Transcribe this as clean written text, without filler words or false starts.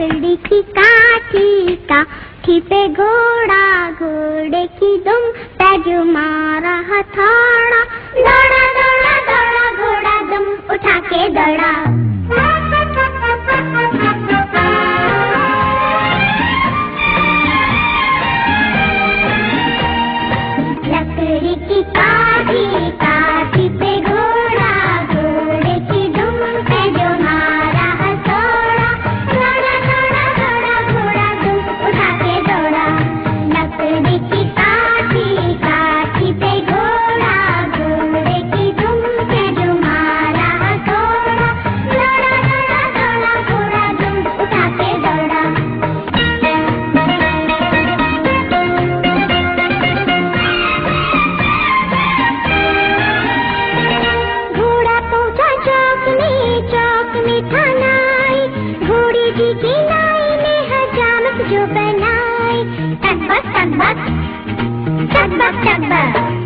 लकड़ी की काठी पे घोड़ा, घोड़े की दुम पे जो मारा हथौड़ा। दौड़ा दौड़ा दौड़ा घोड़ा दुम उठा के दौड़ा। लकड़ी की काठी पे घोड़ा, घोड़े की दुम पे जो मारा हथौड़ा। दौड़ा दौड़ा दौड़ा घोड़ा दुम उठा के दौड़ा। लकड़ी की काठी पे घोड़ा, घोड़े की दुम पे जो मारा हथौड़ा। दौड़ा दौड़ा दौड़ा घोड़ा दुम उठा के दौड़ा। चौक में थाना आई, घोड़ी जी की नाई ने हजामत जो बनाई। टक बक टक बक टक बक टक बक।